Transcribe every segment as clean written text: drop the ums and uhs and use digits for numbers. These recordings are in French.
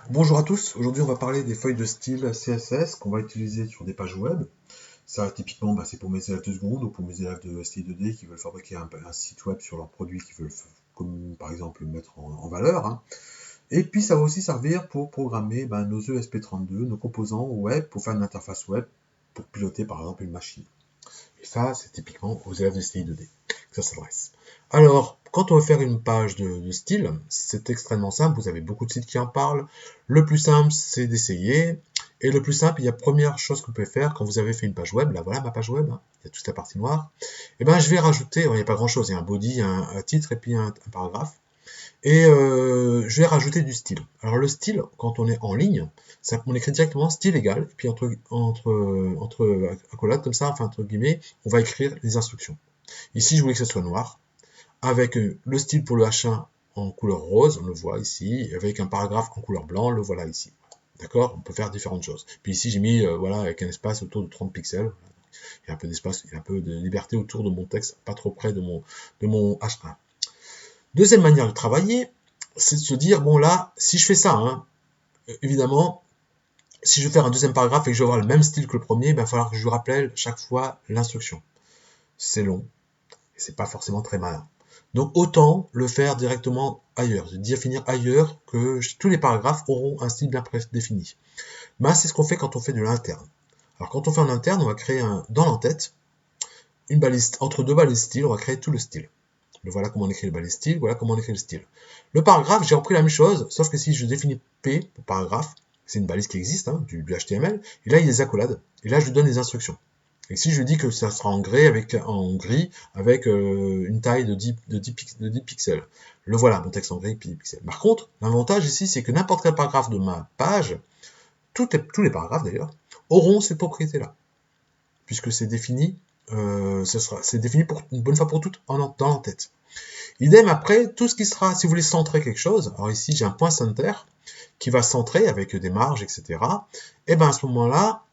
Bonjour à tous, aujourd'hui on va parler des feuilles de style CSS qu'on va utiliser sur des pages web. Ça typiquement c'est pour mes élèves de seconde ou pour mes élèves de STI 2D qui veulent fabriquer un site web sur leurs produits qui veulent comme par exemple le mettre en valeur, hein. Et puis ça va aussi servir pour programmer nos ESP32, nos composants web pour faire une interface web pour piloter par exemple une machine. Et ça c'est typiquement aux élèves de STI 2D que ça s'adresse. Alors, quand on veut faire une page de style, c'est extrêmement simple, vous avez beaucoup de sites qui en parlent. Le plus simple, c'est d'essayer. Et le plus simple, il y a première chose que vous pouvez faire quand vous avez fait une page web, là voilà ma page web, hein, il y a toute la partie noire. Et ben je vais rajouter, il n'y a pas grand chose, il y a un body, un titre et puis un paragraphe. Et je vais rajouter du style. Alors le style, quand on est en ligne, on écrit directement style égal, et puis entre accolades comme ça, enfin entre guillemets, on va écrire les instructions. Ici, je voulais que ce soit noir, avec le style pour le H1 en couleur rose, on le voit ici, avec un paragraphe en couleur blanc, le voilà ici. D'accord? On peut faire différentes choses. Puis ici, j'ai mis, voilà, avec un espace autour de 30 pixels. Il y a un peu d'espace, il y a un peu de liberté autour de mon texte, pas trop près de mon H1. Deuxième manière de travailler, c'est de se dire, bon là, si je fais ça, hein, évidemment, si je veux faire un deuxième paragraphe et que je veux avoir le même style que le premier, il va falloir que je vous rappelle chaque fois l'instruction. C'est long, et c'est pas forcément très malin. Donc autant le faire directement ailleurs, de définir ailleurs que tous les paragraphes auront un style bien prédéfini. Mais c'est ce qu'on fait quand on fait de l'interne. Alors quand on fait en interne, on va créer dans l'entête une balise entre deux balises style, on va créer tout le style. Voilà comment on écrit le balise style, voilà comment on écrit le style. Le paragraphe, j'ai repris la même chose, sauf que si je définis P pour paragraphe, c'est une balise qui existe, hein, du HTML, et là il y a des accolades, et là je lui donne des instructions. Et si je lui dis que ça sera en gris avec une taille de 10 pixels, le voilà, mon texte en gris, 10 pixels. Par contre, l'avantage ici, c'est que n'importe quel paragraphe de ma page, tous les paragraphes d'ailleurs, auront cette propriété-là, puisque c'est défini, c'est défini pour une bonne fois pour toutes dans l'entête. Idem après, tout ce qui sera, si vous voulez centrer quelque chose, alors ici j'ai un point center qui va centrer avec des marges, etc. Et bien à ce moment-là,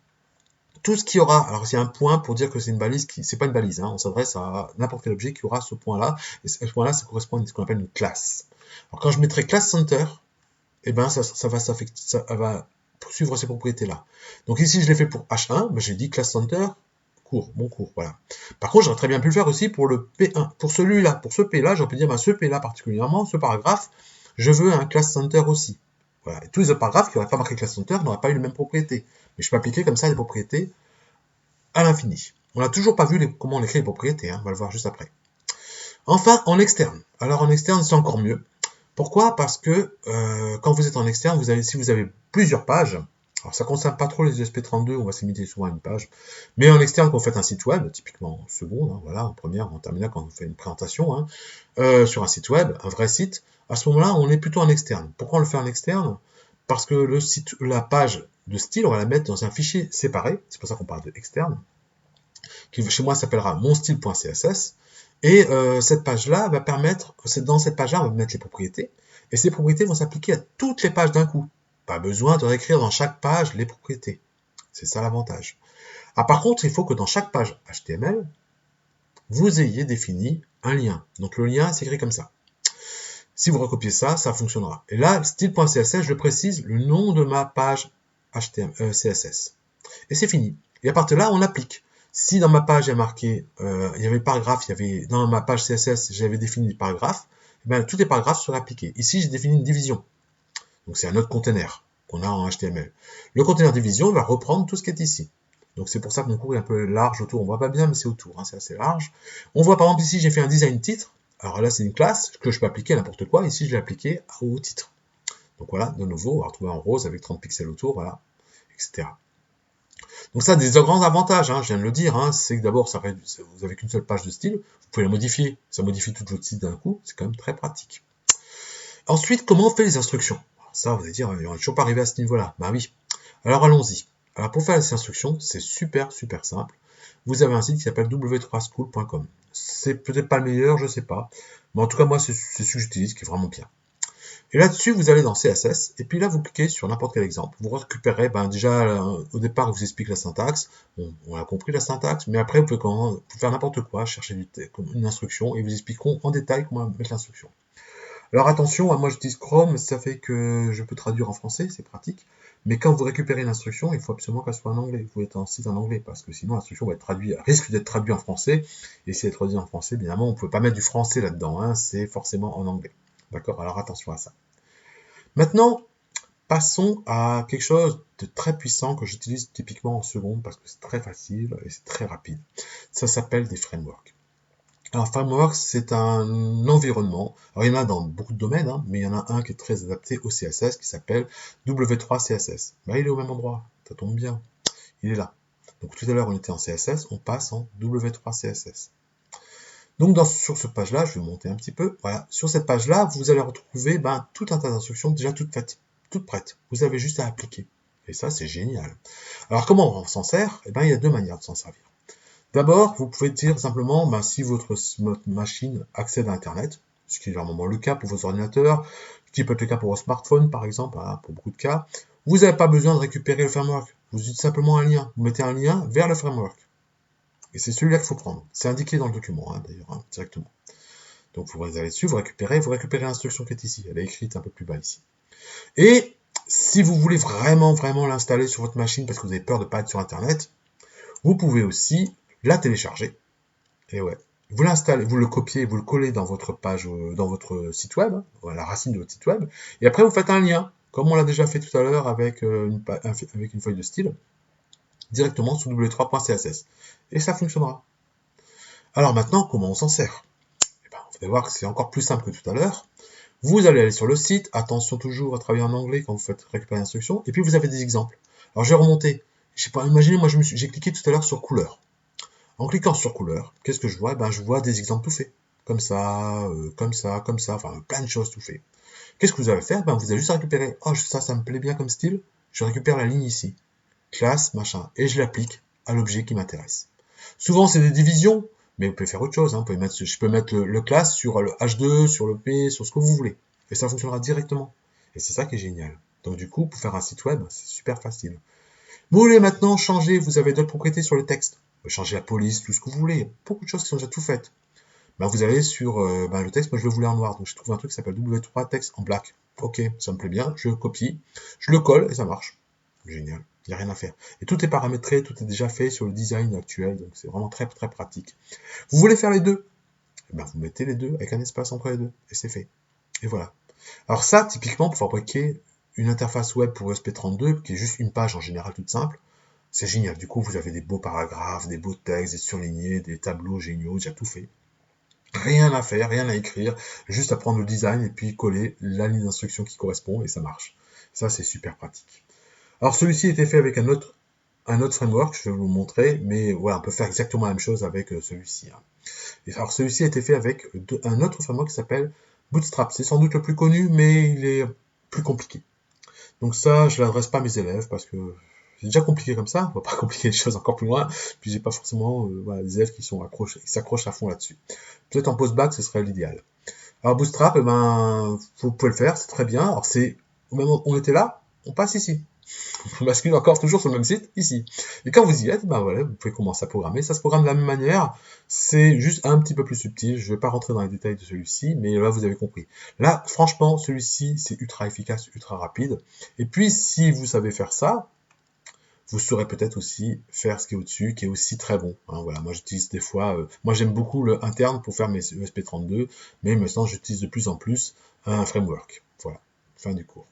tout ce qui aura, alors il y a un point pour dire que c'est une balise qui, c'est pas une balise, hein, on s'adresse à n'importe quel objet qui aura ce point-là, et ce point-là, ça correspond à ce qu'on appelle une classe. Alors quand je mettrai class center, et ben ça va poursuivre ces propriétés-là. Donc ici je l'ai fait pour H1, ben j'ai dit class center, cours, voilà. Par contre, j'aurais très bien pu le faire aussi pour le P1. Pour celui-là, pour ce P-là, j'aurais pu dire, ce P-là particulièrement, ce paragraphe, je veux un class center aussi. Voilà. Et tous les autres paragraphes qui n'auraient pas marqué class center n'auraient pas eu les mêmes propriétés. Mais je peux appliquer comme ça des propriétés à l'infini. On n'a toujours pas vu comment on écrit les propriétés, hein, on va le voir juste après. Enfin, en externe. Alors en externe, c'est encore mieux. Pourquoi? Parce que quand vous êtes en externe, si vous avez plusieurs pages, alors ça ne concerne pas trop les ESP32, on va se limiter souvent à une page, mais en externe, quand vous faites un site web, typiquement en seconde, hein, voilà, en première, en terminale, quand on fait une présentation, hein, sur un site web, un vrai site, à ce moment-là, on est plutôt en externe. Pourquoi on le fait en externe? Parce que la page de style, on va la mettre dans un fichier séparé, c'est pour ça qu'on parle de externe, qui chez moi s'appellera monstyle.css. Et cette page-là va permettre, dans cette page-là, on va mettre les propriétés. Et ces propriétés vont s'appliquer à toutes les pages d'un coup. Pas besoin de réécrire dans chaque page les propriétés. C'est ça l'avantage. Ah, par contre, il faut que dans chaque page HTML, vous ayez défini un lien. Donc le lien, c'est écrit comme ça. Si vous recopiez ça, ça fonctionnera. Et là, style.css, je précise le nom de ma page HTML, CSS. Et c'est fini. Et à partir de là, on applique. Si dans ma page, il y a marqué, il y avait le paragraphe, dans ma page CSS, j'avais défini des paragraphes, ben, tous les paragraphes seraient appliqués. Ici, j'ai défini une division. Donc, c'est un autre container qu'on a en HTML. Le container division va reprendre tout ce qui est ici. Donc, c'est pour ça que mon cours est un peu large autour. On voit pas bien, mais c'est autour. Hein, c'est assez large. On voit, par exemple, ici, j'ai fait un design titre. Alors là, c'est une classe que je peux appliquer à n'importe quoi. Ici, je l'ai appliqué au titre. Donc voilà, de nouveau, on va retrouver en rose avec 30 pixels autour, voilà, etc. Donc ça a des grands avantages, hein, je viens de le dire, hein, c'est que d'abord, vous avez qu'une seule page de style, vous pouvez la modifier, ça modifie tout votre site d'un coup, c'est quand même très pratique. Ensuite, comment on fait les instructions? Alors ça, vous allez dire, on n'est toujours pas arrivé à ce niveau-là. Bah oui. Alors allons-y. Alors pour faire les instructions, c'est super simple. Vous avez un site qui s'appelle w3school.com. C'est peut-être pas le meilleur, je sais pas. Mais en tout cas, moi, c'est ce que j'utilise, qui est vraiment bien. Et là-dessus, vous allez dans CSS, et puis là, vous cliquez sur n'importe quel exemple. Vous récupérez, déjà, au départ, je vous explique la syntaxe. On a compris la syntaxe, mais après, vous pouvez faire n'importe quoi, chercher une instruction, et ils vous expliqueront en détail comment mettre l'instruction. Alors attention, moi j'utilise Chrome, ça fait que je peux traduire en français, c'est pratique. Mais quand vous récupérez l'instruction, il faut absolument qu'elle soit en anglais. Vous êtes en site en anglais, parce que sinon l'instruction va être traduite, risque d'être traduite en français. Et si elle est traduite en français, évidemment, on ne peut pas mettre du français là-dedans, hein, c'est forcément en anglais. D'accord? Alors attention à ça. Maintenant, passons à quelque chose de très puissant que j'utilise typiquement en seconde parce que c'est très facile et c'est très rapide. Ça s'appelle des frameworks. Alors, framework, c'est un environnement. Alors, il y en a dans beaucoup de domaines, hein, mais il y en a un qui est très adapté au CSS qui s'appelle W3 CSS. Ben, il est au même endroit, ça tombe bien. Il est là. Donc, tout à l'heure, on était en CSS, on passe en W3 CSS. Donc, sur cette page-là, je vais monter un petit peu. Voilà. Sur cette page-là, vous allez retrouver tout un tas d'instructions déjà toutes faites, toutes prêtes. Vous avez juste à appliquer. Et ça, c'est génial. Alors, comment on s'en sert? Eh ben, il y a deux manières de s'en servir. D'abord, vous pouvez dire simplement si votre machine accède à Internet, ce qui est normalement le cas pour vos ordinateurs, ce qui peut être le cas pour vos smartphones par exemple, pour beaucoup de cas, vous n'avez pas besoin de récupérer le framework. Vous utilisez simplement un lien. Vous mettez un lien vers le framework. Et c'est celui-là qu'il faut prendre. C'est indiqué dans le document, d'ailleurs, directement. Donc vous allez dessus, vous récupérez l'instruction qui est ici. Elle est écrite un peu plus bas ici. Et si vous voulez vraiment l'installer sur votre machine parce que vous avez peur de ne pas être sur Internet, vous pouvez aussi la télécharger. Et ouais. Vous l'installez, vous le copiez, vous le collez dans votre page, dans votre site web, la racine de votre site web, et après vous faites un lien, comme on l'a déjà fait tout à l'heure avec une feuille de style, directement sur w3.css. Et ça fonctionnera. Alors maintenant, comment on s'en sert? Vous allez voir que c'est encore plus simple que tout à l'heure. Vous allez aller sur le site, attention toujours à travailler en anglais quand vous faites récupérer l'instruction, et puis vous avez des exemples. Alors je vais remonter. Je sais pas, imaginez, moi j'ai cliqué tout à l'heure sur couleur. En cliquant sur couleur, qu'est-ce que je vois? Je vois des exemples tout faits. Comme ça, enfin plein de choses tout fait. Qu'est-ce que vous allez faire? Vous allez juste récupérer. Oh, ça me plaît bien comme style. Je récupère la ligne ici. Classe, machin. Et je l'applique à l'objet qui m'intéresse. Souvent, c'est des divisions, mais vous pouvez faire autre chose. Hein. Je peux mettre le classe sur le H2, sur le P, sur ce que vous voulez. Et ça fonctionnera directement. Et c'est ça qui est génial. Donc du coup, pour faire un site web, c'est super facile. Vous voulez maintenant changer, vous avez d'autres propriétés sur le texte. Vous pouvez changer la police, tout ce que vous voulez. Il y a beaucoup de choses qui sont déjà tout faites. Vous allez sur le texte, moi je le voulais en noir, donc je trouve un truc qui s'appelle W3 texte en black. Ok, ça me plaît bien, je copie, je le colle et ça marche. Génial, il n'y a rien à faire. Et tout est paramétré, tout est déjà fait sur le design actuel, donc c'est vraiment très très pratique. Vous voulez faire les deux? Vous mettez les deux avec un espace entre les deux, et c'est fait. Et voilà. Alors ça, typiquement, pour fabriquer une interface web pour ESP32, qui est juste une page en général toute simple, c'est génial. Du coup, vous avez des beaux paragraphes, des beaux textes, des surlignés, des tableaux géniaux, déjà tout fait. Rien à faire, rien à écrire, juste à prendre le design et puis coller la ligne d'instruction qui correspond et ça marche. Ça, c'est super pratique. Alors, celui-ci était fait avec un autre framework, je vais vous le montrer, mais voilà, on peut faire exactement la même chose avec celui-ci. Hein. Et alors, celui-ci a été fait avec un autre framework qui s'appelle Bootstrap. C'est sans doute le plus connu, mais il est plus compliqué. Donc ça, je l'adresse pas à mes élèves parce que c'est déjà compliqué comme ça, on va pas compliquer les choses encore plus loin, puis j'ai pas forcément des élèves qui s'accrochent à fond là-dessus. Peut-être en post-bac, ce serait l'idéal. Alors Bootstrap, vous pouvez le faire, c'est très bien. Alors c'est, au moment où on était là, on passe ici. On bascule encore toujours sur le même site, ici. Et quand vous y êtes, voilà, vous pouvez commencer à programmer. Ça se programme de la même manière, c'est juste un petit peu plus subtil. Je ne vais pas rentrer dans les détails de celui-ci, mais là, vous avez compris. Là, franchement, celui-ci, c'est ultra efficace, ultra rapide. Et puis, si vous savez faire ça, vous saurez peut-être aussi faire ce qui est au-dessus, qui est aussi très bon. Hein, voilà, moi j'utilise des fois, moi j'aime beaucoup le interne pour faire mes ESP32, mais maintenant j'utilise de plus en plus un framework. Voilà, fin du cours.